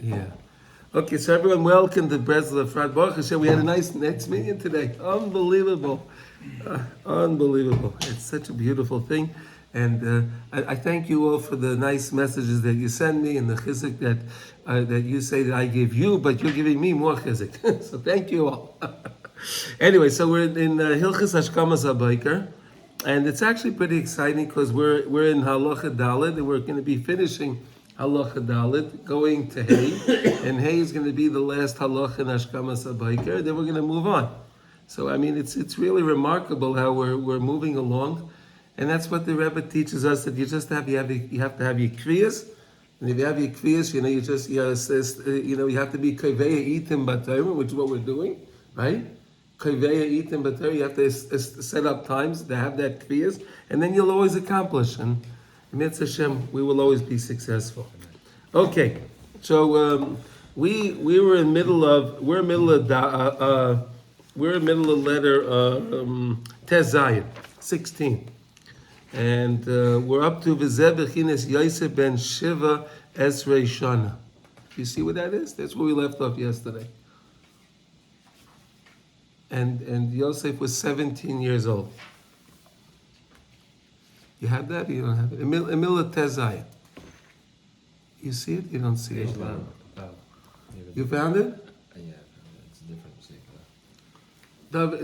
Yeah. Okay, so everyone, welcome to Breslov, Efrat. Baruch Hashem, we had a nice meeting today. Unbelievable. Unbelievable. It's such a beautiful thing. And I thank you all for the nice messages that you send me and the chizuk that you say that I give you, but you're giving me more chizuk. So thank you all. Anyway, so we're in Hilchos Hashkamas HaBoker, and it's actually pretty exciting because we're in Halacha Dalet, and we're going to be finishing Halacha Dalet, going to Hay, and Hay is going to be the last Halacha in Hashkamas HaBoker. Then we're going to move on. So I mean, it's really remarkable how we're moving along, and that's what the Rebbe teaches us, that you have to have your kriyas, and if you have your kriyas, you have to be kaveya itim b'Torah, which is what we're doing, right? Kaveya itim b'Torah. You have to set up times to have that kriyas, and then you'll always accomplish. And Mitzvah Hashem, we will always be successful. Okay, so we're in middle of letter Tez Zayin 16, and we're up to V'zeh b'chines Yosef ben Shiva Esrei Shana. You see what that is? That's where we left off yesterday. And Yosef was 17 years old. You have that? You don't have it? Emila Tez Zayin. You see it? You don't see it? You found it? Yeah, it's a different sequence.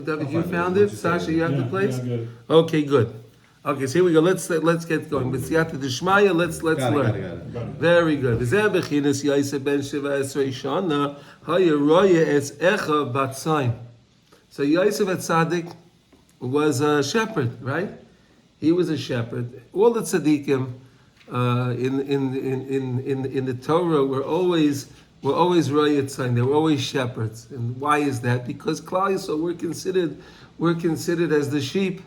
David, you found it? Sasha, you have the place? Yeah, I got it. Okay, good. Okay, so here we go. Let's get going. With Siyata D'Shmaya, let's learn. Got it. Very good. V'zeh b'chines Yosef ben Shiva Esrei Shana haya roya es echa batzayin. So Yosef at Tzaddik was a shepherd, right? He was a shepherd. All the Tzadikim in the Torah were always roya tzayin. They were always shepherds. And why is that? Because Klal Yisrael, we're considered as the sheep.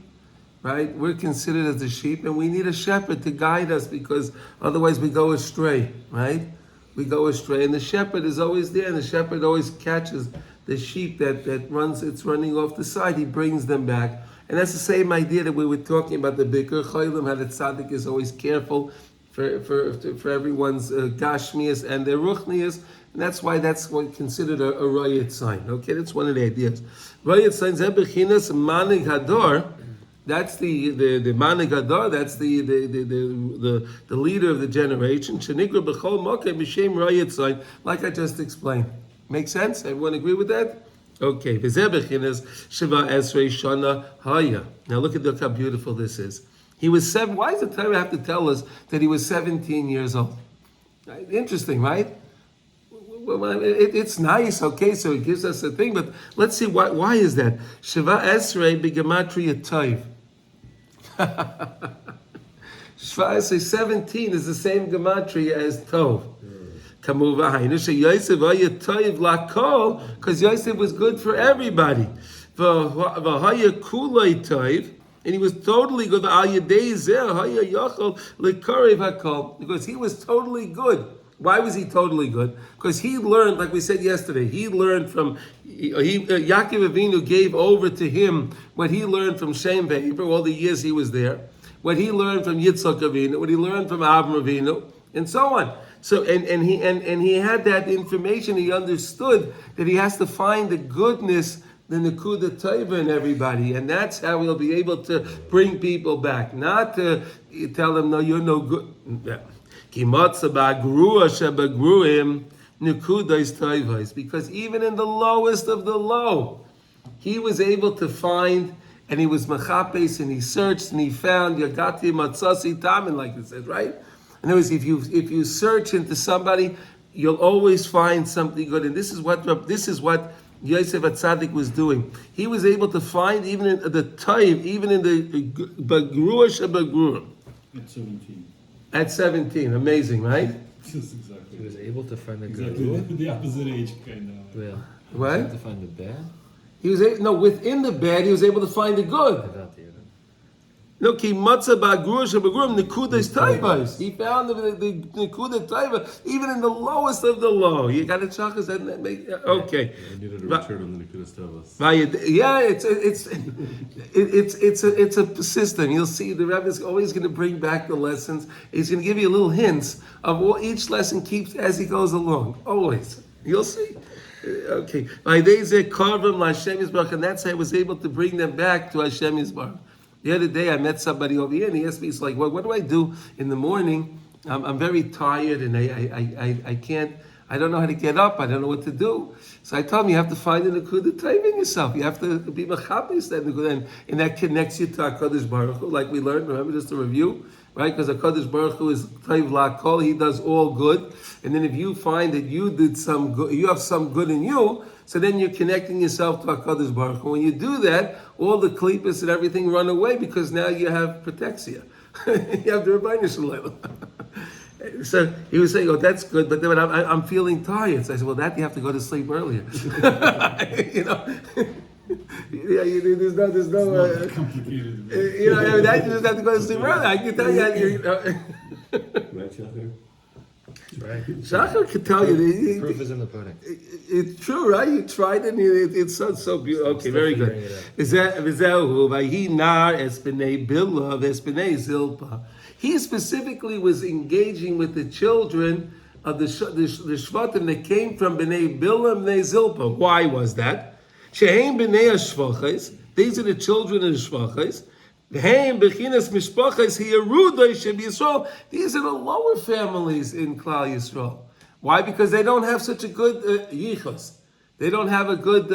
Right? We're considered as the sheep, and we need a shepherd to guide us, because otherwise we go astray, right? We go astray, and the shepherd is always there, and the shepherd always catches the sheep that it's running off the side. He brings them back. And that's the same idea that we were talking about the Bikur Cholim, how the Tzaddik is always careful for everyone's Gashmias and their Ruchnias, and that's why that's what considered a Rayat sign. Okay, that's one of the ideas. Rayat signs, Ebechinas Manig Hador. That's the Manig Hador. That's the leader of the generation. Shenikra b'chol mokeh b'shem Rayat sign, like I just explained. Make sense? Everyone agree with that? Okay. V'zeh b'chinas Shiva Esrei Shana Haya. Now look at how beautiful this is. He was 7. Why does the Torah have to tell us that he was 17 years old? Right? Interesting, right? Well, it's nice, okay, so it gives us a thing, but let's see why is that? Shiva Esrei b'gematria Tov. Shiva Esrei 17 is the same gematria as Tov. Because Yosef was good for everybody. And he was totally good. Because he was totally good. Why was he totally good? Because he learned, like we said yesterday, he learned from, Yaakov Avinu gave over to him what he learned from Shem Ve'Eber, all the years he was there, what he learned from Yitzchak Avinu, what he learned from Avram Avinu, and so on. So, and he had that information. He understood that he has to find the goodness, the Nekuda Tova in everybody, and that's how he'll be able to bring people back. Not to tell them, no, you're no good. Because even in the lowest of the low, he was able to find, and he was machapes, and he searched, and he found Yagati Matzasi Tamin, like it says, right? In other words, if you search into somebody, you'll always find something good. And this is what Yosef Tzaddik was doing. He was able to find even in the Taiv, even in the Bagrua Shabagrua. At 17. At 17, amazing, right? Exactly. He was able to find the good. Exactly the opposite age, kind of. Well, What? He was able to find the bad. He was within the bad, he was able to find the good. No, ki matzah ba'grush ba'grum nekudas taivas. He found the nekuda taiva even in the lowest of the low. You got it, Shachas? That make okay. I needed a return on the Nikudas Tavas. Yeah, it's a system. You'll see the Rebbe is always going to bring back the lessons. He's going to give you little hints of what each lesson keeps as he goes along. Always, you'll see. Okay, and that's how I was able to bring them back to Hashem Yisbarach. The other day I met somebody over here and he asked me, he's like, well, what do I do in the morning? I'm very tired and I can't, I don't know how to get up. I don't know what to do. So I told him you have to find an Nekuda Taiva in yourself. You have to be mechabes that Nekuda, and that connects you to HaKadosh Baruch Hu, like we learned. Remember, just a review, right? Because HaKadosh Baruch Hu is Taiv Lakol. He does all good. And then if you find that you did some good, you have some good in you, so then you're connecting yourself to HaKadosh Baruch Hu. When you do that, all the klippas and everything run away because now you have protexia. You have the Rebbeinu Shalom. So he was saying, "Oh, that's good," but then I'm feeling tired. So I said, "Well, that you have to go to sleep earlier." You know, yeah, there's no Complicated. you know, that you just have to go to sleep earlier. I can tell you. Right. Shachar could tell you. Proof is in the pudding. It's true, right? You tried it, and it's so beautiful. Okay, very good. He specifically was engaging with the children of the Shvatim that came from Bnei Bilah, Bnei Zilpah. Why was that? Shehem Bnei HaShvachos. These are the children of the Shvachos. These are the lower families in Klal Yisrael. Why? Because they don't have such a good yichus. They don't have a good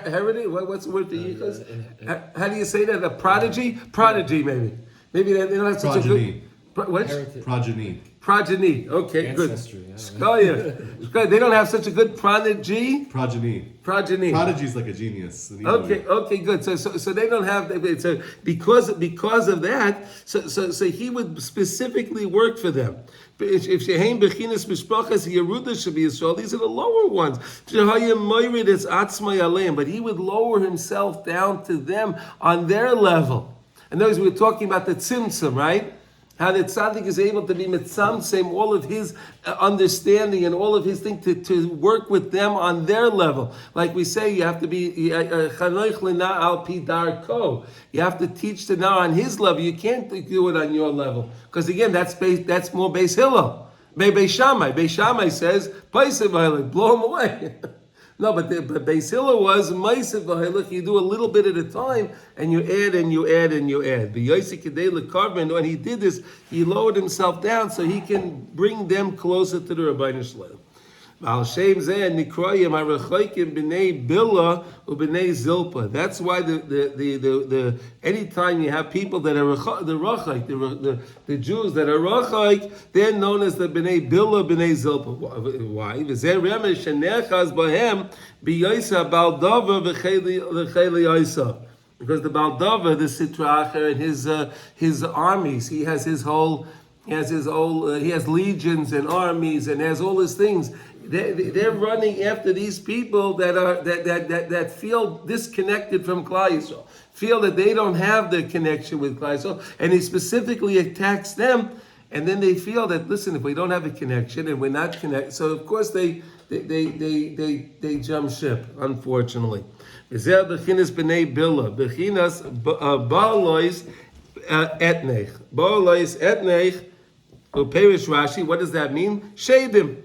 heritage. What's the word for yichus? How do you say that? A prodigy? Prodigy, maybe. Maybe they don't have such Progeny. a good... What? Progeny. Progeny. Okay, Ancestry, good. Oh, yeah. They don't have such a good prodigy. Progeny. Progeny. Prodigy is like a genius. Okay, good. So they don't have. So because of that, so he would specifically work for them. If sheheim bechinas mishpachas yeruda should be Yisrael, these are the lower ones. But he would lower himself down to them on their level. And those we were talking about the Tzimtzum, right? How the Tzaddik is able to be mitzamtzem all of his understanding and all of his thing to work with them on their level. Like we say, you have to be chanoich lena al pi darko. You have to teach to now on his level. You can't do it on your level because again, that's more Beis Hillel. Beis Shammai. Beis Shammai says, blow him away. No, but Beis Hillel was ma'aseh v'hilach. You do a little bit at a time, and you add and you add and you add. When he did this, he lowered himself down so he can bring them closer to the Rebbeinu Shalom. That's why the anytime you have people that are the Rachai, the Jews that are Rachai, they're known as the Bnei Bilah, Bnei Zilpah. Why? Because the Baldava, the Sitracher, and his armies, he has legions and armies and has all his things. They're running after these people that feel disconnected from Klal Yisrael, feel that they don't have the connection with Klal Yisrael, and he specifically attacks them. And then they feel that, listen, if we don't have a connection and we're not connected, so of course they jump ship, unfortunately. Bechinas b'nei Bilah, bechinas ba'alois etnech, ba'alois etnech. Uperish Rashi, what does that mean? Shadim.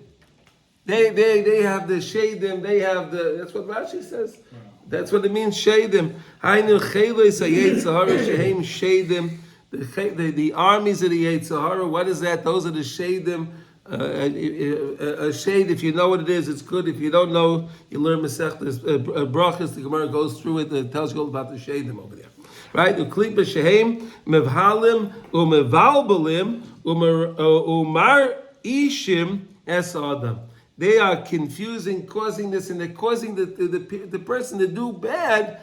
They have the shadim. They have the. That's what Rashi says. That's what it means. Shadim. Hainu chelos hayetzahara shehem shadim. The armies of the Yetzirah. What is that? Those are the shadim. A shade. If you know what it is, it's good. If you don't know, you learn Masechtas Brachas. The Gemara goes through it. It tells you all about the shadim over there. Right? Uklipa shehem mevhalim umevalbalim umar ishim es adam. They are confusing, causing this, and they're causing the person to do bad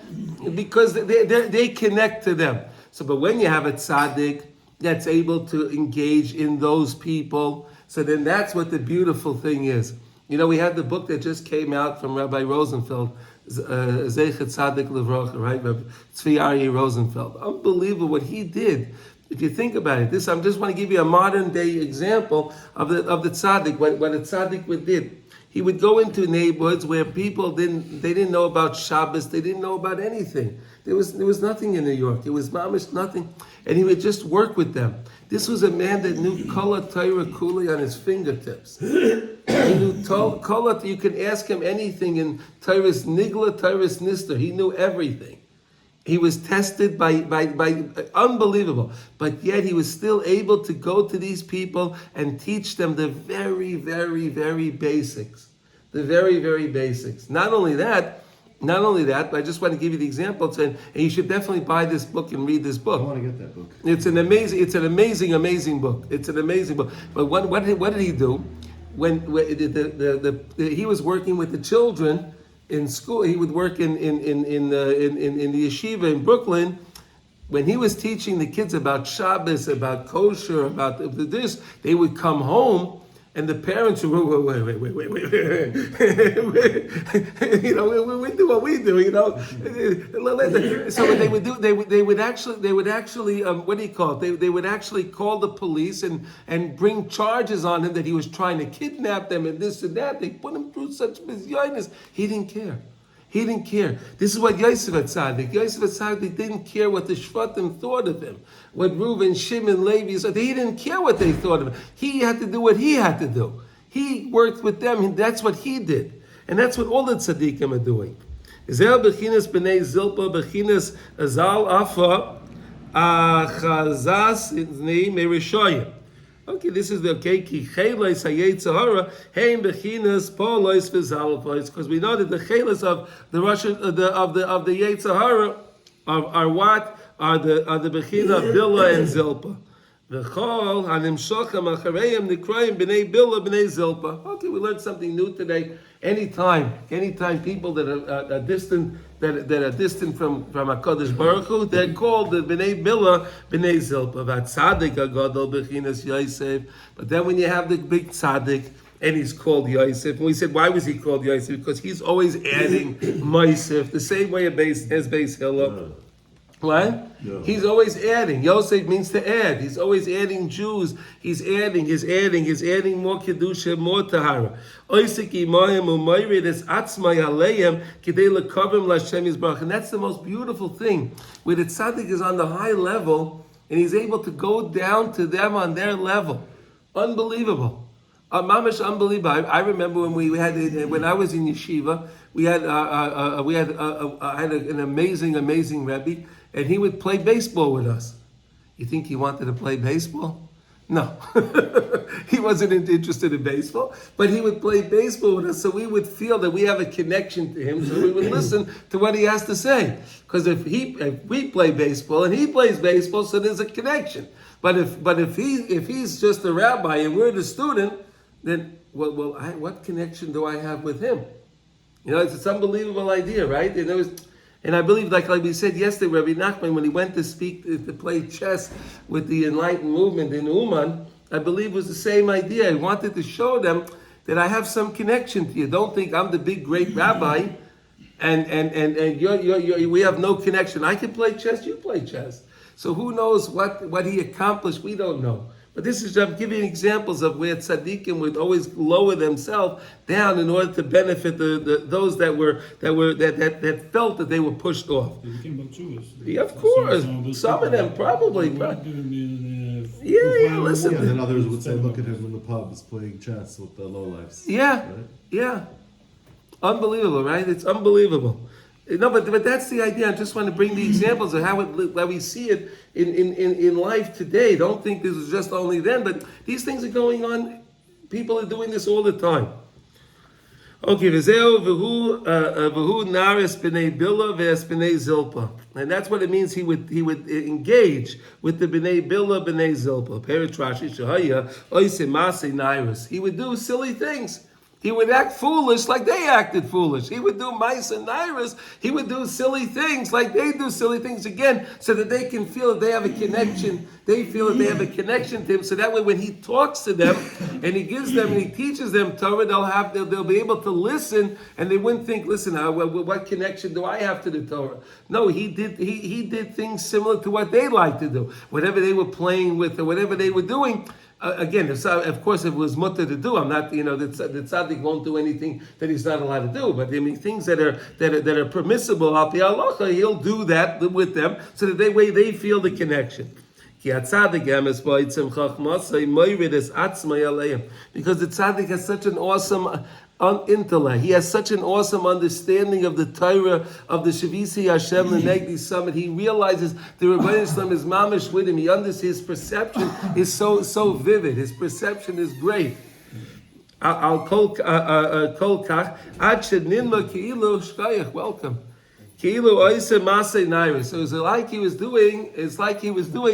because they connect to them. So, but when you have a tzaddik that's able to engage in those people, so then that's what the beautiful thing is. You know, we had the book that just came out from Rabbi Rosenfeld, Zeichet Tzaddik Levrocha, right? Rabbi Tzvi Aryeh Rosenfeld. Unbelievable what he did. If you think about it, I just want to give you a modern day example of the tzaddik, what a tzaddik did. He would go into neighborhoods where people didn't know about Shabbos, they didn't know about anything. There was nothing in New York. It was mamish nothing, and he would just work with them. This was a man that knew Kol HaTorah Kuli on his fingertips. He knew Kol HaTorah. You can ask him anything in Torah's Nigla, Torah's Nister. He knew everything. He was tested by unbelievable, but yet he was still able to go to these people and teach them the very, very, very basics. The very, very basics. Not only that, but I just want to give you the example, and you should definitely buy this book and read this book. I want to get that book. It's an amazing book. It's an amazing book. But what did he do? When he was working with the children in school, he would work in the yeshiva in Brooklyn. When he was teaching the kids about Shabbos, about kosher, about this, they would come home, and the parents would wait. You know, we do what we do. You know, so what they would do, they would actually what do you call it? They would actually call the police and bring charges on him that he was trying to kidnap them and this and that. They put him through such bizarreness. He didn't care. He didn't care. This is what Yosef Tzaddik didn't care what the Shvatim thought of him. What Reuven, Shimon, Levi said. He didn't care what they thought of him. He had to do what he had to do. He worked with them. That's what he did. And that's what all the Tzadikim are doing. Zel bechinas b'nei zilpa bechinas azal afa achazas izni merishoyim. Okay, this is the okay. Ki chelos hayetzahara heim bechinas polos v'zalpos, because we know that the chelos of the Russian of the Yetzahara are what are the bechina Bila and Zilpa. V'chol hanimshochem achareim nikroim b'nei Bila b'nei Zilpa. Okay, we learned something new today. Anytime people that are distant from HaKadosh Baruch Hu, they're called the B'nai Bila, B'nai Zilpa. Tzaddik agadol b'chinas Yosef. But then when you have the big tzaddik, and he's called Yosef, and we said, why was he called Yosef? Because he's always adding Mosif, the same way as Beis Hillel. What? No. He's always adding. Yosef means to add. He's always adding Jews. He's adding more Kedusha, more Tahara. And that's the most beautiful thing, where the tzaddik is on the high level, and he's able to go down to them on their level. Unbelievable. Mamish unbelievable. I remember when I was in yeshiva, I had an amazing Rebbe, and he would play baseball with us. You think he wanted to play baseball? No. He wasn't interested in baseball, but he would play baseball with us, so we would feel that we have a connection to him, so we would listen to what he has to say. Because if we play baseball and he plays baseball, so there's a connection. But if he's just a rabbi and we're the student, then what connection do I have with him? You know, it's an unbelievable idea, right? And I believe, like we said yesterday, Rabbi Nachman, when he went to play chess with the Enlightened movement in Uman, I believe it was the same idea. He wanted to show them that I have some connection to you. Don't think I'm the big great rabbi, and we have no connection. I can play chess, you play chess. So who knows what he accomplished? We don't know. But this is, I'm giving examples of where tzaddikim would always lower themselves down in order to benefit those that felt that they were pushed off. They became Balchuvas. Yeah, of course. Some of them probably. Yeah, listen. And then others would say, look at him in the pubs playing chess with the lowlifes. Yeah, right? yeah. Unbelievable, right? It's unbelievable. No, but that's the idea. I just want to bring the examples of how we see it in life today. Don't think this is just only then, but these things are going on. People are doing this all the time. Okay, v'hu naris b'nei bila v'es b'nei zilpa, and that's what it means. He would engage with the b'nei bila b'nei zilpa. Peritrashi shahaya oise masei nairis. He would do silly things. He would act foolish like they acted foolish. He would do mice and nairas. He would do silly things like they do silly things again, so that they can feel that they have a connection. They feel that they have a connection to him. So that way, when he talks to them and he gives them and he teaches them Torah, they'll be able to listen, and they wouldn't think, listen, what connection do I have to the Torah? No, he did things similar to what they like to do. Whatever they were playing with or whatever they were doing. Again, of course, if it was mutter to do, I'm not, the tzaddik won't do anything that he's not allowed to do. But I mean, things that are permissible, al pi halacha, he'll do that with them, so that they feel the connection. Because the tzaddik has such an awesome intellect. He has such an awesome understanding of the Torah, of the Shavisi Hashem Lenegdi Summit. He realizes the Rebbeinu Islam is mamish with him. He understands his perception is so vivid. His perception is great. Welcome. So it's like he was doing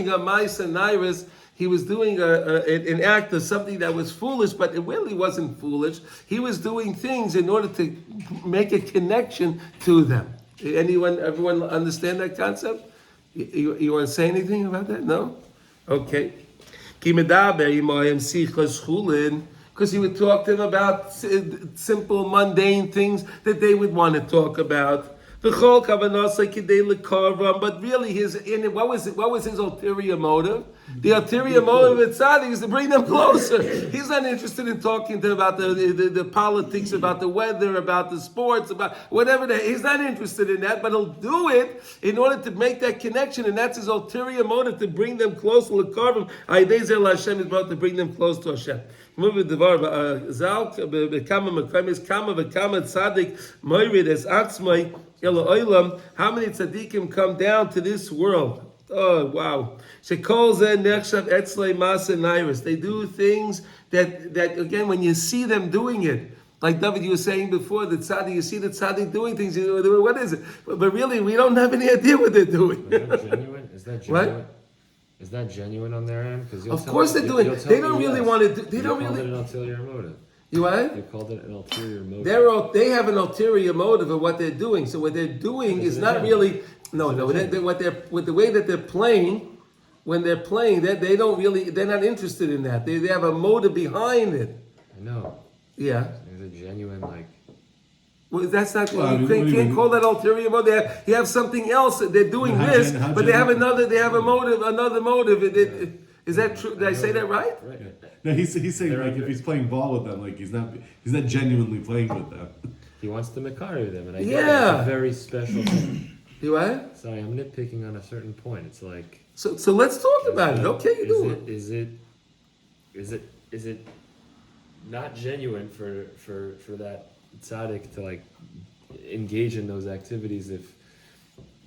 a Maisa Nairis. He was doing an act of something that was foolish, but it really wasn't foolish. He was doing things in order to make a connection to them. Everyone understand that concept? You want to say anything about that? No? Okay. Because he would talk to them about simple, mundane things that they would want to talk about. But really, what was his ulterior motive? The ulterior motive of tzaddik is to bring them closer. He's not interested in talking to them about the politics, about the weather, about the sports, about whatever. He's not interested in that, but he'll do it in order to make that connection, and that's his ulterior motive, to bring them closer. Hashem is about to bring them close to Hashem. How many tzadikim come down to this world? Oh, wow. They do things that again, when you see them doing it, like David, you were saying before, the tzaddik, you see the tzaddik doing things, what is it? But really, we don't have any idea what they're doing. Is that genuine? Is that genuine? What? Is that genuine on their end? Of course they're doing it. They don't really want to do. They don't really. Called it an ulterior motive. You what? You called it an ulterior motive. They have an ulterior motive of what they're doing. So what they're doing is not really no. With the way that they're playing, when they're playing, they don't really. They're not interested in that. They have a motive behind it. I know. Yeah. There's a genuine Well, that's not. You can't call that ulterior motive. You have something else. They're doing this, but they have another. They have a motive. Another motive. Is that true? Did I say that right? Right. No, he's saying like if he's playing ball with them, like he's not genuinely playing with them. He wants to makari them, and I get Yeah. it's a very special thing. You what? Sorry, I'm nitpicking on a certain point. It's like So let's talk about it. Okay, you do it. Is it not genuine for that tzaddik to like engage in those activities if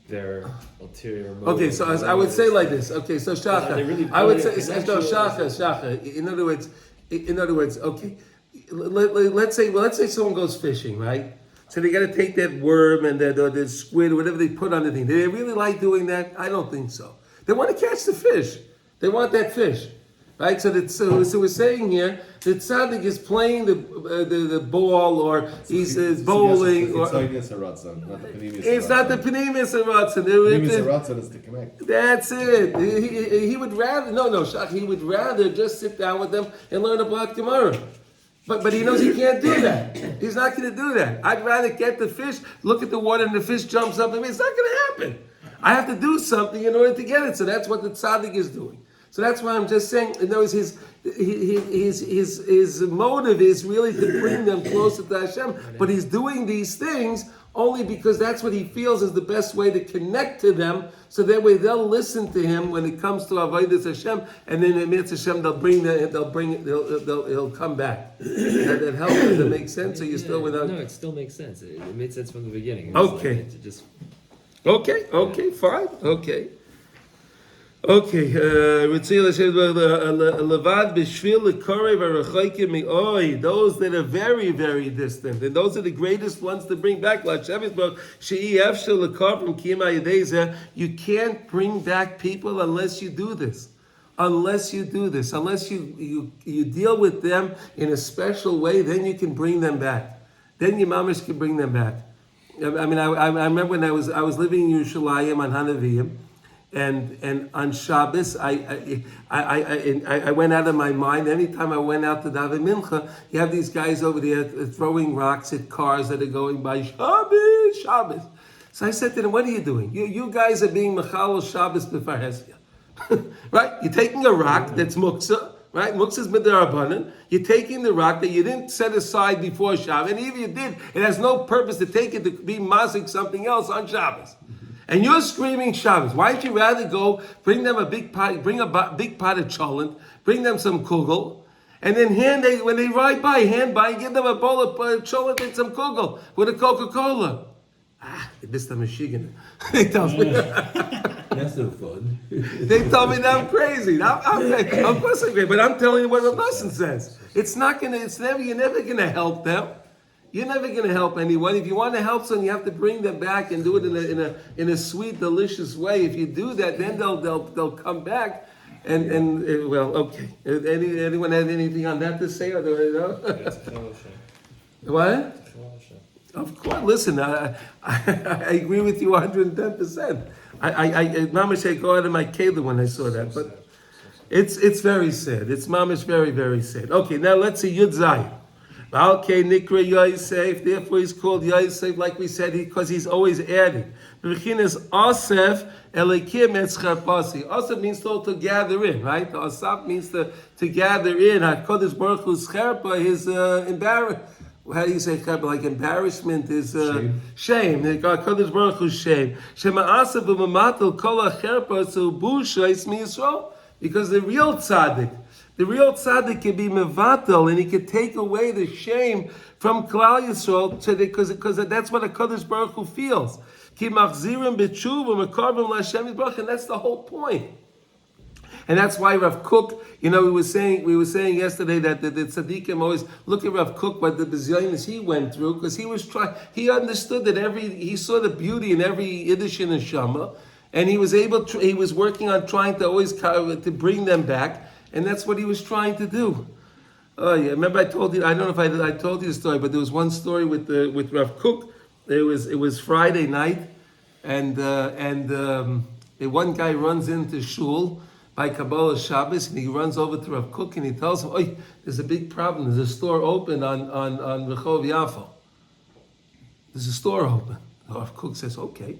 their ulterior motive? Okay, so I would say like this. Okay, so Shacha, I would say no, Shacha. In other words, okay. Let's say someone goes fishing, right? So they got to take that worm and the squid or whatever they put on the thing. Do they really like doing that? I don't think so. They want to catch the fish. They want that fish, right? So we're saying here that tzaddik is playing the ball, or he's bowling, or It's not the penimis haratzon. Penimis haratzon is to connect. That's it. He would rather he would rather just sit down with them and learn about Gemara. But he knows he can't do that. He's not going to do that. I'd rather get the fish, look at the water, and the fish jumps up. It's not going to happen. I have to do something in order to get it. So that's what the tzaddik is doing. So that's why I'm just saying, in other words, his motive is really to bring them closer to Hashem. But he's doing these things only because that's what he feels is the best way to connect to them. So that way they'll listen to him when it comes to Avodas Hashem, and then Emetz Hashem he'll come back. That helps. Does that make sense? So you still without? No, it still makes sense. It made sense from the beginning. Okay. Okay, fine. Okay. Those that are very, very distant, and those are the greatest ones to bring back. You can't bring back people unless you do this. unless you do this, unless you deal with them in a special way, then you can bring them back. Then your mamish can bring them back. I mean, I remember when I was living in Yerushalayim on Hanaviyim, and on Shabbos, I went out of my mind. Anytime I went out to daven mincha, you have these guys over there throwing rocks at cars that are going by. Shabbos. So I said to them, "What are you doing? You guys are being mechal Shabbos b'far hesya, right? You're taking a rock that's muksa." Right? Muktzah is midarabanan. You're taking the rock that you didn't set aside before Shabbos, and even if you did, it has no purpose to take it to be mazik something else on Shabbos. And you're screaming Shabbos. Why don't you rather go bring them a big pot, bring a big pot of cholent, bring them some kugel, and then when they ride by, hand by, give them a bowl of cholent and some kugel with a Coca-Cola. This the Michigan. They tell me. That's no fun. They tell me that I'm crazy. Of course I'm crazy, but I'm telling you what the lesson says. You're never gonna help them. You're never gonna help anyone. If you want to help someone, you have to bring them back and do it in a sweet, delicious way. If you do that, then they'll come back. And well, okay. Anyone have anything on that to say? Or do I know? What? Of course. Listen, I agree with you 110%. Mamish, I go out of my keilah when I saw that, but it's very sad. It's mamish very, very sad. Okay, now let's see Yud Zayin. Okay, Nikra Yosef. Therefore, he's called Yosef, like we said, because he's always adding. Bechinas Asef Elikim Etzchapasi. Asef means to gather in, right? Asaf means to gather in. Hakadosh Baruch Hu's cherpa, his embarrassment. How do you say cherpa? Like embarrassment is shame. Hakadosh Baruch Hu's shame. Shema Asef b'mamatel kol hacherpa so busha is Yisrael. Because the real tzaddik can be mevatel, and he can take away the shame from Klal Yisrael, because that's what a Kadosh Baruch Hu feels. Ki machzirim b'tshuva mekarvim l'Hashem yitbarach, and that's the whole point. And that's why Rav Kook, we were saying yesterday that the Tzadikim always look at Rav Kook, what the bizyonis he went through, because he understood that he saw the beauty in every Yiddish and Neshama, and he was working on trying to always to bring them back. And that's what he was trying to do. Oh yeah, remember I told you. I don't know if I told you the story, but there was one story with Rav Kook. It was Friday night, and one guy runs into shul by Kabbalah Shabbos, and he runs over to Rav Kook and he tells him, "Oh, there's a big problem. There's a store open on Rehov Yafo. There's a store open." Rav Kook says, "Okay,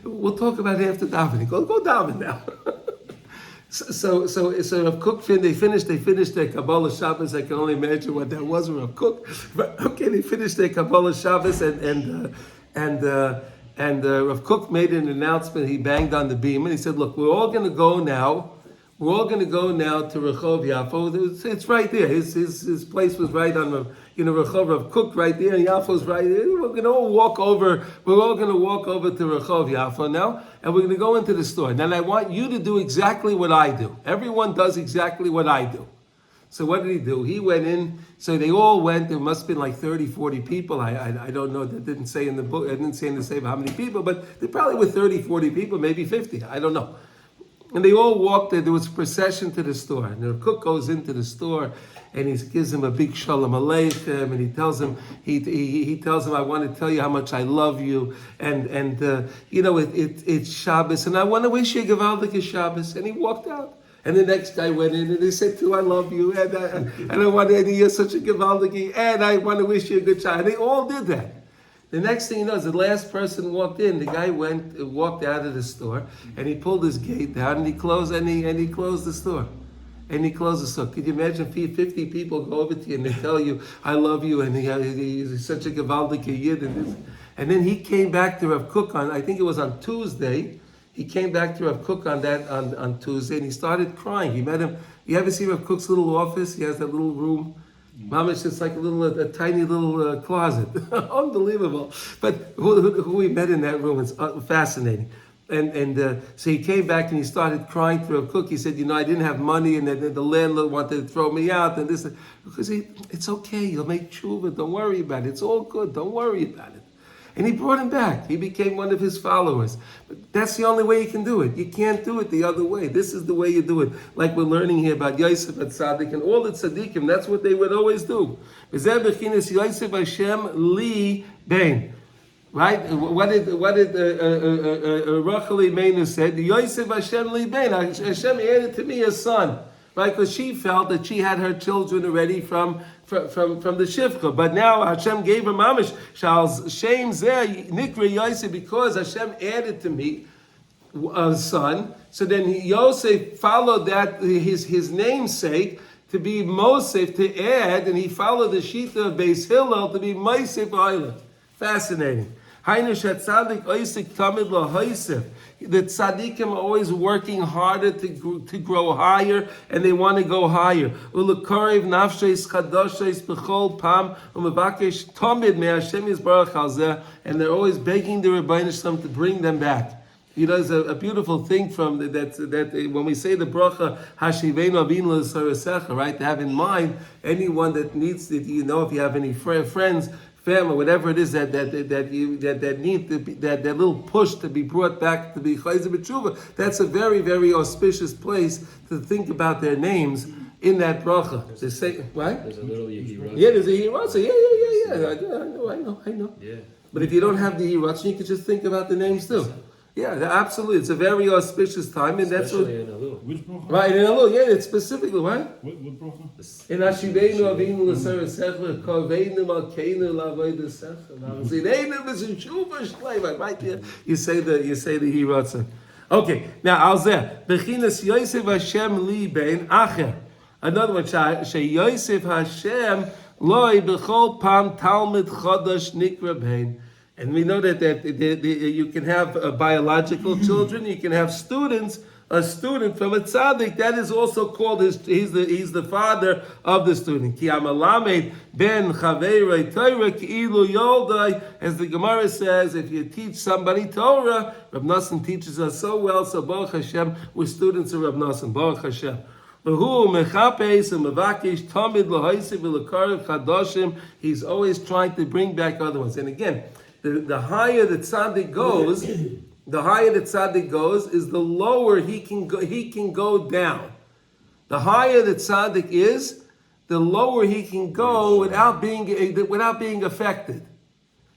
we'll talk about it after davening. Go daven now." So Rav Kook, they finished their Kabbalah Shabbos. I can only imagine what that was, Rav Kook. But okay, they finished their Kabbalah Shabbos, and Rav Kook made an announcement. He banged on the beam and he said, "Look, we're all going to go now. We're all going to go now to Rehov Yafo. It's right there. His place was right on Rehov Rav Kook right there, and Yafo's right there. We're going to all walk over. We're all going to walk over to Rehov Yafo now, and we're going to go into the store. Now I want you to do exactly what I do. Everyone does exactly what I do." So what did he do? He went in. So they all went. There must have been like 30, 40 people. I don't know. That didn't say in the book. I didn't say in the Sefer how many people, but there probably were 30, 40 people, maybe 50. I don't know. And they all walked there. There was a procession to the store. And the cook goes into the store, and he gives him a big shalom aleichem, and he tells him, "I want to tell you how much I love you, and it's Shabbos, and I want to wish you a gewaldige Shabbos." And he walked out. And the next guy went in, and he said too, "I love you, and I want to, and you're such a gewaldige, and I want to wish you a good Shabbos." And they all did that. The next thing you know is the last person walked in. The guy walked out of the store, and he pulled his gate down, and he closed the store. And he closed the store. Could you imagine 50 people go over to you and they tell you, "I love you," and he's such a gewaldige yid, and then he came back to Rav Kook I think it was on Tuesday. He came back to Rav Kook on Tuesday, and he started crying. He met him. You ever see Rav Kook's little office? He has that little room. Mamish, it's like a tiny little closet. Unbelievable. But who we met in that room is fascinating. And so he came back and he started crying to Rav Kook. He said, "I didn't have money, and the landlord wanted to throw me out, and this." Because it's okay. You'll make tshuva. Don't worry about it. It's all good. Don't worry about it. And he brought him back. He became one of his followers. But that's the only way you can do it. You can't do it the other way. This is the way you do it. Like we're learning here about Yosef at Tzaddik and all the Tzadikim. That's what they would always do. Yosef Hashem li bein. Right? What did Rachel Imenu said? Yosef Hashem li bein. Hashem added to me a son. Right? Because she felt that she had her children already from the Shivcha. But now Hashem gave her mamish. Shal's shame zeh nikra Yosef, because Hashem added to me a son. So then Yosef followed that, his namesake, to be Mosef, to add, and he followed the Shita of Beis Hillel to be Mosef Oilah. Fascinating. The tzaddikim are always working harder to grow higher, and they want to go higher. And they're always begging the Rebbeinu Shalom to bring them back. You know, there's a beautiful thing from that when we say the bracha Hashivenu Avinu L'Sarasecha, right? To have in mind anyone that needs it. You know, if you have any friends, family, whatever it is that need that little push to be brought back to be chayzer b'tshuva, that's a very, very auspicious place to think about their names in that bracha. To say, right? There's a little Yehirot. Yeah, there's a Yehirot. I know. Yeah. But if you don't have the Yehirot, you can just think about the names too. Yeah, absolutely. It's a very auspicious time, and that's what. In Elul. Which bracha? Right, in Elul, yeah, it's specifically, right? What bracha? In Hashivenu Avinu L'Sarasecha, Koveinu Malkeinu L'Avodah Secha, Zineinu V'Zeshuva Shleima. Right there, you say the Hirotza. Okay, now Alzeh Bechinas Yosef Hashem Li Bein Acher. Another one, She Yosef Hashem Loi B'Chol Pam Talmid Chodesh Nikra Bein. And we know that you can have biological children, you can have students. A student from a tzaddik, that is also called he's the father of the student. Ki amalamed ben chaverei Torah ki'ilu yoldai, as the Gemara says, if you teach somebody Torah, Rav Nosson teaches us so well. So Baruch Hashem, we're students of Rav Nosson. Baruch Hashem. He's always trying to bring back other ones. And again, the higher the tzaddik goes, is the lower he can go down. The higher the tzaddik is, the lower he can go without being affected.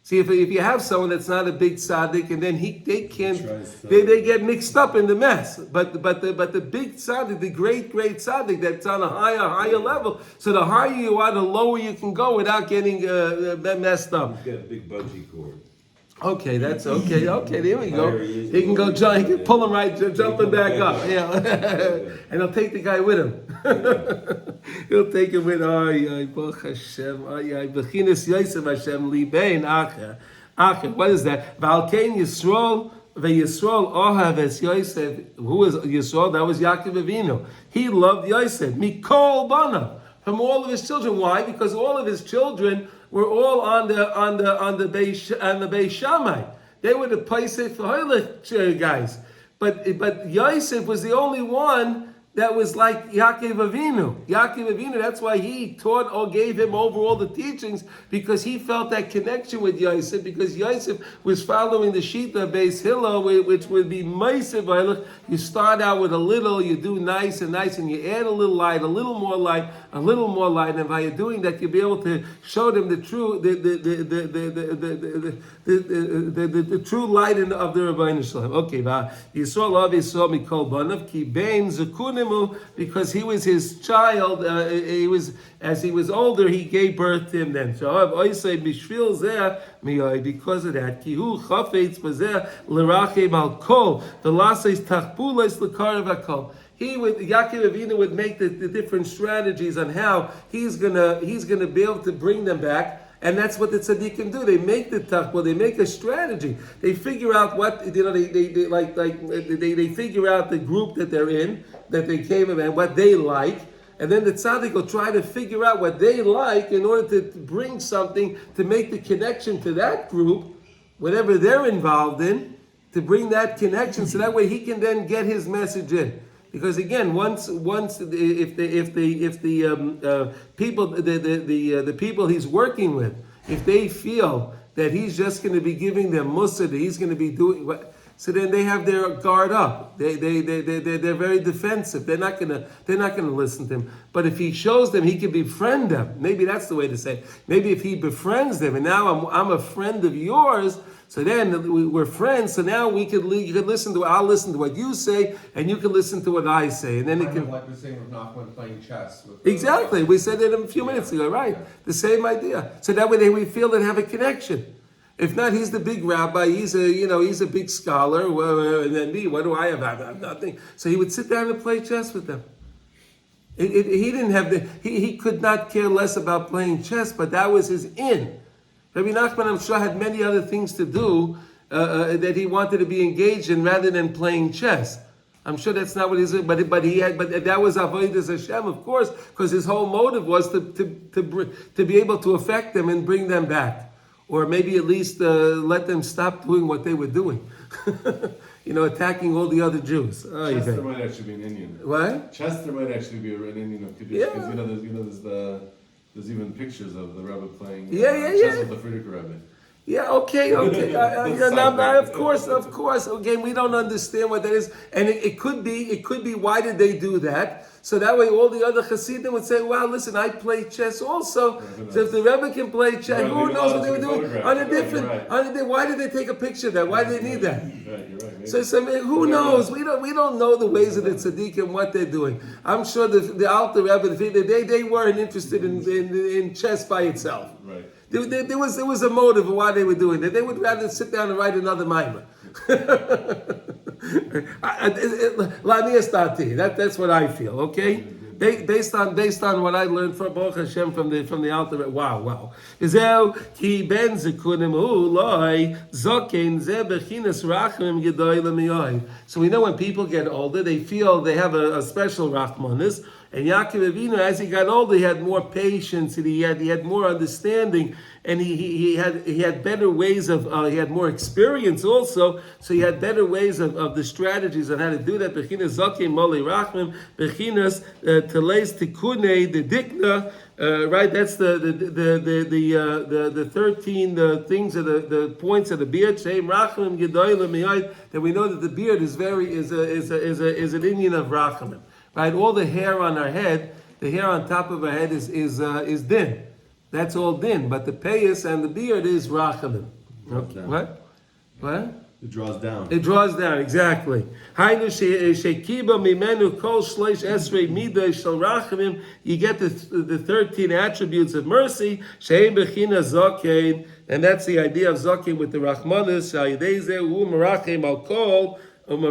See, if you have someone that's not a big tzaddik, and then they get mixed up in the mess. But the big tzaddik, the great tzaddik, that's on a higher level. So the higher you are, the lower you can go without getting messed up. He's got a big bungee cord. Okay, that's okay. Okay, there we go. He can go jump. He can pull him right, jumping back up. Yeah, and he'll take the guy with him. He'll take him with. Baruch Hashem. Bechinas Yosef Hashem li bein acher. What is that? V'alkein Yisrael veYisrael ohav es Yosef. Who is Yisrael? That was Yaakov Avinu. He loved Yosef. Mikol banav, from all of his children. Why? Because all of his children were all on the Beis Shammai. They were the Paisei Fahilach guys. But Yosef was the only one that was like Yaakov Avinu. That's why he taught or gave him over all the teachings, because he felt that connection with Yosef, because Yosef was following the Shita Beis Hillel, which would be Meisev Eilach. You start out with a little, you do nice, and you add a little light, a little more light, and by doing that, you'll be able to show them the true the true light of the Rebbeinu Shalom. Okay, Yisrael love Yisrael mikol banav ki bein zekunim, because he was his child. As he was older, he gave birth to him. Then, so because of that, kihu chafetz bazeh l'rachem al kol v'laseis tachpules l'karev hakol. Yaakov Avinu would make the different strategies on how he's gonna be able to bring them back. And that's what the tzaddikim do. They make the tachpul. They make a strategy. They figure out what they figure out the group that they're in, that they came in, and what they like. And then the tzaddik will try to figure out what they like in order to bring something to make the connection to that group, whatever they're involved in, to bring that connection, so that way he can then get his message in. Because again, once if the people he's working with, if they feel that he's just going to be giving them mussar, that he's going to be doing what. So then they have their guard up. They're very defensive. They're not gonna listen to him. But if he shows them, he can befriend them. Maybe that's the way to say it. Maybe if he befriends them, and now I'm a friend of yours. So then we're friends. So now you can listen to. I'll listen to what you say, and you can listen to what I say, and then it can. Like the same with Nachman playing chess. Exactly. We said that a few minutes ago, right? The same idea. So that way we feel they have a connection. If not, he's the big rabbi. He's a big scholar. And then me, what do I have? I have nothing. So he would sit down and play chess with them. He didn't have he could not care less about playing chess, but that was his in. Rabbi Nachman, I'm sure, had many other things to do that he wanted to be engaged in rather than playing chess. I'm sure that's not what he's doing, but that was avodas Hashem, of course, because his whole motive was to be able to affect them and bring them back. Or maybe at least let them stop doing what they were doing. Attacking all the other Jews. Oh, Chester might actually be an Indian. What? Chester might actually be an Indian of Kiddush. Yeah. Because there's even pictures of the Rebbe playing chess with the Frierdiker Rebbe. Yeah, okay. Of course. Again, we don't understand what that is, and it could be. Why did they do that? So that way, all the other Hasidim would say, "Well, listen, I play chess also. So if the Rebbe can play chess, who knows what they were doing on a different? Why did they take a picture of that? Why did they need that? Right, you're right. So who knows? We don't know the ways of the Tzaddikim, what they're doing. I'm sure the Alter Rebbe, they weren't interested in chess by itself. Right. There was a motive of why they were doing that. They would rather sit down and write another mimer. That's what I feel. Okay, based on what I learned from Baruch Hashem from the Alter. Wow. Ki ben zekunim hu loy zokein ze bechinas rachmim gedoy lemiyoi. So we know when people get older, they feel they have a special rachmanis. And Yaakov Avinu, as he got older, he had more patience, and he had more understanding, and he had better ways of he had more experience also. So he had better ways of the strategies on how to do that. Bechinas zakim moli rachmim, bechinas teles tikune the dikna. Right, that's the 13 things of the points of the beard. Shem rachmim gedolim miyad. That we know that the beard is an Indian of rachmim. Right, all the hair on our head, the hair on top of our head is din. That's all din. But the payas and the beard is rachamim. Okay. What? It draws down. It draws down, exactly. Hainu shekiba mimenu kol shleish esrei midei shel rachamim. You get the 13 attributes of mercy. Sheim bechina zokein, and that's the idea of zokein with the rachmanis. Shayidei u merachem al kol. And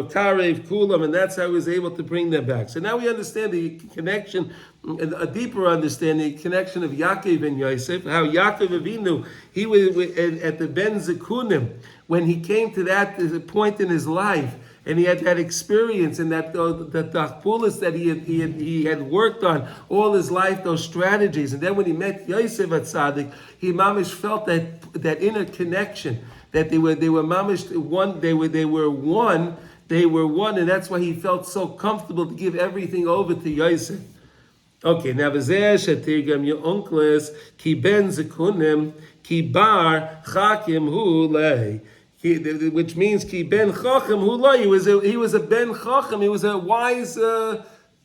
that's how he was able to bring them back. So now we understand the connection, a deeper understanding, the connection of Yaakov and Yosef, how Yaakov Avinu, he was at the Ben Zekunim, when he came to that point in his life, and he had that experience and that tachpulis that he had worked on all his life, those strategies. And then when he met Yosef at Tzaddik, he mamish felt that inner connection, that they were mamish one, they were one, and that's why he felt so comfortable to give everything over to Yosef. Okay, now v'zeh shetirgam yonkles ki ben zekunim ki bar chakim hu lei. Which means ki ben chacham hu lei. He was a ben chacham. He was a wise.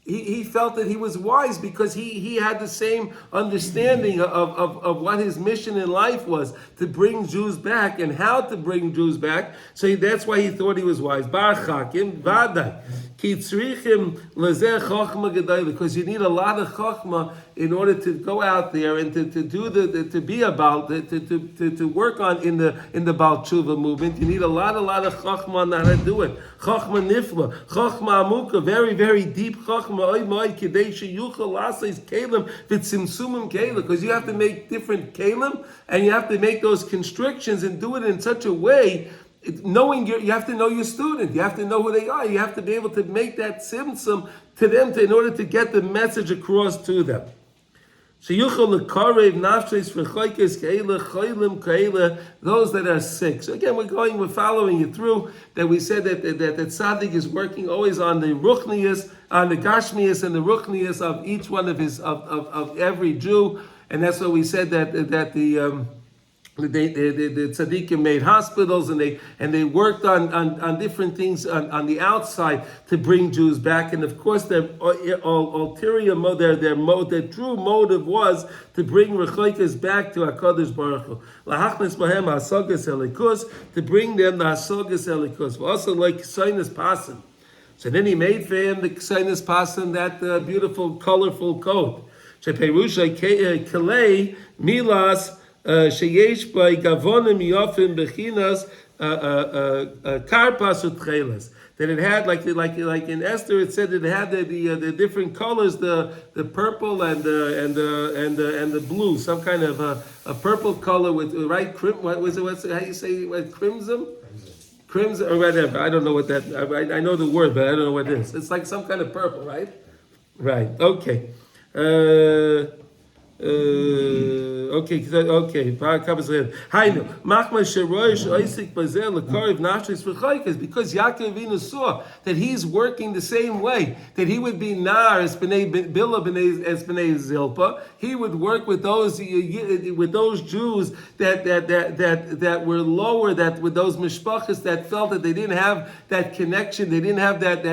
He felt that he was wise because he had the same understanding of what his mission in life was, to bring Jews back and how to bring Jews back. So that's why he thought he was wise. Bar chakim vadai. Because you need a lot of chachma in order to go out there and to work on in the Baal Tshuva movement. You need a lot of chachma on how to do it. Chachma nifla, chachma amuka, very very deep chachma. Because you have to make different kelim and you have to make those constrictions and do it in such a way. You have to know your student. You have to know who they are. You have to be able to make that tzimtzum to them in order to get the message across to them. Those that are sick. So again, we're following you through that. We said that Tzaddik is working always on the ruchnius, on the gashmius and the ruchnius of each one of every Jew, and that's why we said that the tzaddikim made hospitals, and they worked on different things on the outside to bring Jews back. And of course, their ulterior motive, their true motive was to bring Rechoikas back to HaKadosh Baruch Hu. Lahachnes bahem hasagas elikus, to bring them the hasagas elikus. Also like Sinus Pasim. So then he made for him the Sinus Pasim, that beautiful, colorful coat. Sheperusha kelei milas. Sheyesh by Gavonim Yofim Bechinas Karpas Utchelas. That it had like in Esther, it said it had the different colors, the purple and the blue, some kind of a purple color with right what was it? How you say crimson? Crimson or whatever. I don't know what that. I know the word, but I don't know what it is. It's like some kind of purple, right? Right. Okay. Okay. Because Yaakov Avinu saw that he's working the same way, that he would be nar as bnei Bila as bnei Zilpa. He would work with those Jews that were lower, that with those mishpachas that felt that they didn't have that connection, they didn't have that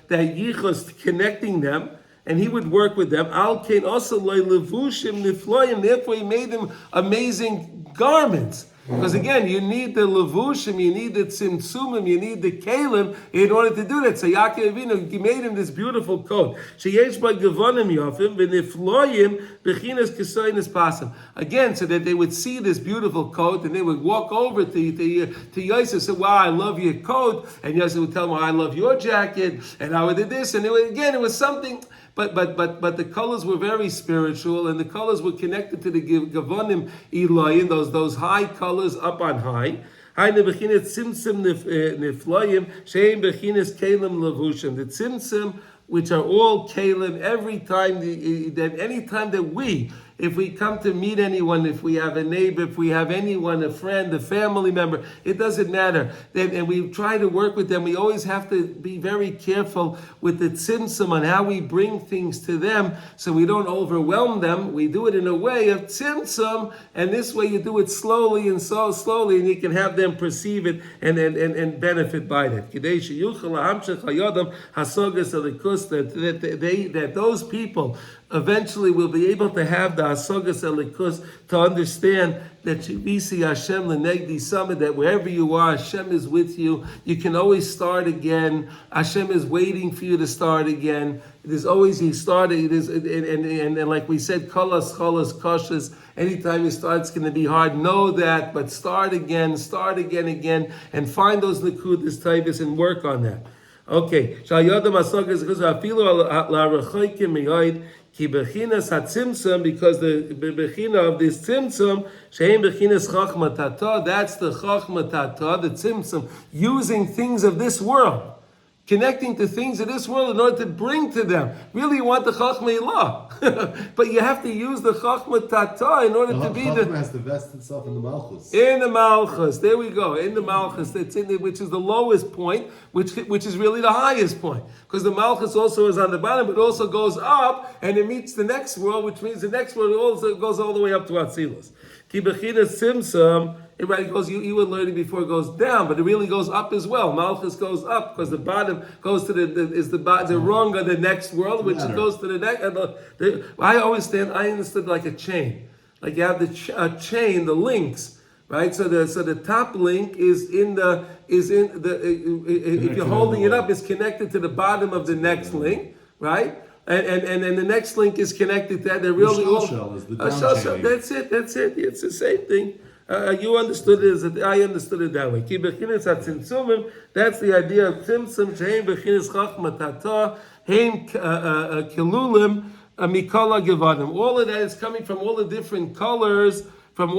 yichus connecting them. And he would work with them. Al kain also levushim nifloyim. Therefore, he made them amazing garments. Because again, you need the levushim, you need the tzimtzumim, you need the kalim in order to do that. So Yaakov Avinu, he made him this beautiful coat. Sheyesh by gavonim yofim v'nifloyim bechinas kesoynis pasim. Again, so that they would see this beautiful coat and they would walk over to Yosef and say, "Wow, I love your coat," and Yosef would tell him, "I love your jacket," and I did this, and it was something. But the colors were very spiritual, and the colors were connected to the Gavonim Elohim, those high colors up on high. The Tzimtzum, which are all kalim, anytime that if we come to meet anyone, if we have a neighbor, if we have anyone, a friend, a family member, it doesn't matter. And we try to work with them. We always have to be very careful with the tzimtzum on how we bring things to them so we don't overwhelm them. We do it in a way of tzimtzum, and this way you do it slowly and so slowly, and you can have them perceive it and benefit by that. That those people eventually will be able to have the hasagas elikus, to understand that Shivisi Hashem lenegdi summit, that wherever you are, Hashem is with you. You can always start again. Hashem is waiting for you to start again. It is always He started. It is, and like we said, kolas kashas. Anytime you start, it's going to be hard. Know that, but start again, and find those nekudas taivas and work on that. Okay. Shayodam hasagas because afilu la rechoikim miyoid. Ki bechinas hatzimtzum, because the bechina of this tzimtzum, sheim bechinas chachma tata, that's the chachma tata, the tzimtzum, using things of this world, connecting to things of this world in order to bring to them. Really, you want the chachma ilah, but you have to use the chachma tata in order to be the. Chachma has to vest itself in the malchus. In the malchus, there we go. In the malchus, that's in which is the lowest point, which is really the highest point, because the malchus also is on the bottom, but also goes up and it meets the next world, which means the next world also goes all the way up to Atzilus. Ki bechina simsum. It goes. You were learning before it goes down, but it really goes up as well. Malchus goes up because the bottom goes to the rung of the next world, which goes to the next. I understood like a chain, like you have the chain, the links, right? So the top link is in the if you're holding it up, it's connected to the bottom of the next link, right? And the next link is connected to that. They're really all. That's it. It's the same thing. You understood it as I understood it that way. Ki bechinas hatzimtzumim, that's the idea of tzimtzum, shehem bechinas chachma tata, heim kilulim mikala gevadim. All of that is coming from all the different colors, and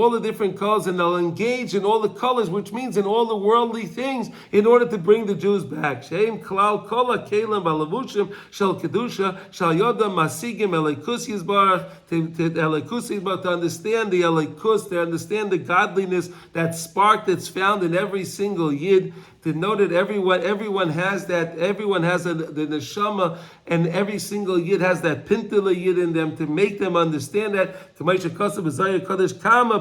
they'll engage in all the colors, which means in all the worldly things, in order to bring the Jews back. Shehem klal kola kelim balavushim shel kedusha shal yodam masigim elikus yizbarach, to understand the elikus, to understand the godliness, that spark that's found in every single yid. to know that everyone has that, everyone has the neshama, and every single yid has that pintele yid in them to make them understand that. Kama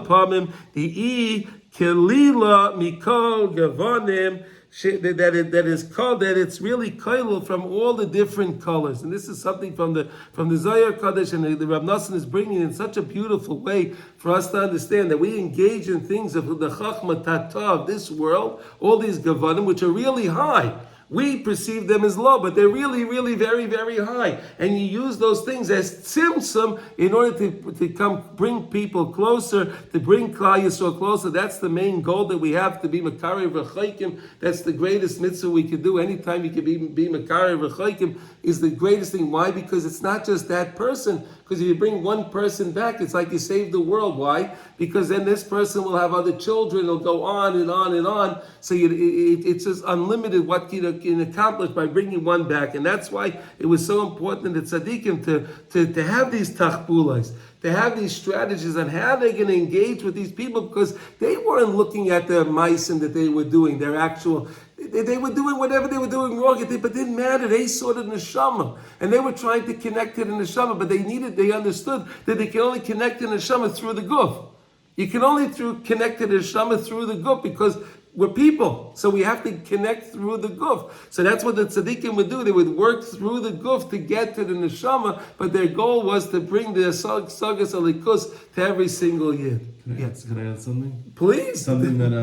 pamim the kelila mikol gavonim. That is called, that it's really koilel from all the different colors, and this is something from the Zohar Kodesh, and the Rav Nosson is bringing in such a beautiful way for us to understand that we engage in things of the chachma tata of this world, all these gavanim which are really high. We perceive them as low, but they're really, really very, very high. And you use those things as tzimtzum in order to come bring people closer, to bring Klal Yisrael closer. That's the main goal that we have, to be Makari V'chaykim. That's the greatest mitzvah we could do. Anytime you can be Makari V'chaykim is the greatest thing. Why? Because it's not just that person. Because if you bring one person back, it's like you saved the world. Why? Because then this person will have other children. It'll go on and on and on. So it's just unlimited what you can accomplish by bringing one back. And that's why it was so important in the Tzadikim to have these tachbulas, to have these strategies on how they're going to engage with these people, because they weren't looking at the meisim that they were doing, their actual... They were doing whatever they were doing wrong, but it didn't matter. They saw the neshama, and they were trying to connect to the neshama, but they understood that they can only connect to the neshama through the guf. You can only connect to the neshama through the guf, because we're people, so we have to connect through the guf. So that's what the tzaddikim would do. They would work through the guf to get to the neshama, but their goal was to bring the sagas alikus to every single yid. Can I add something? Please. Something that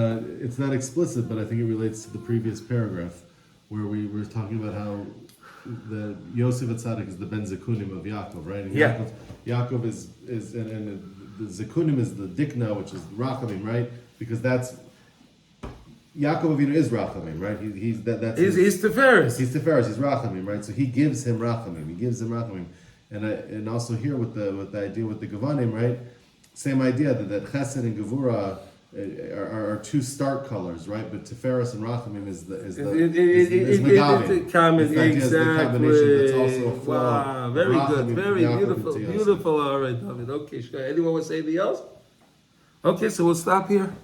it's not explicit, but I think it relates to the previous paragraph, where we were talking about how the Yosef Tzaddik is the Ben Zekunim of Yaakov, right? And Yeah. Yaakov is and the Zekunim is the Dikna, which is Rachamim, right? Because that's Yaakov Avinu is Rachamim, right? He's Tiferes. He's Tiferes. He's Rachamim, right? So he gives him Rachamim. And also here with the idea with the Gavanim, right? Same idea that Chesed and Gevura are two stark colors, right? But Tiferes and Rachamim is Megavim. It's the idea is the combination that's also a flow. Wow, very good, very Yaakov beautiful. All right, David. Okay, sure. Anyone want to say anything else? Okay, so we'll stop here.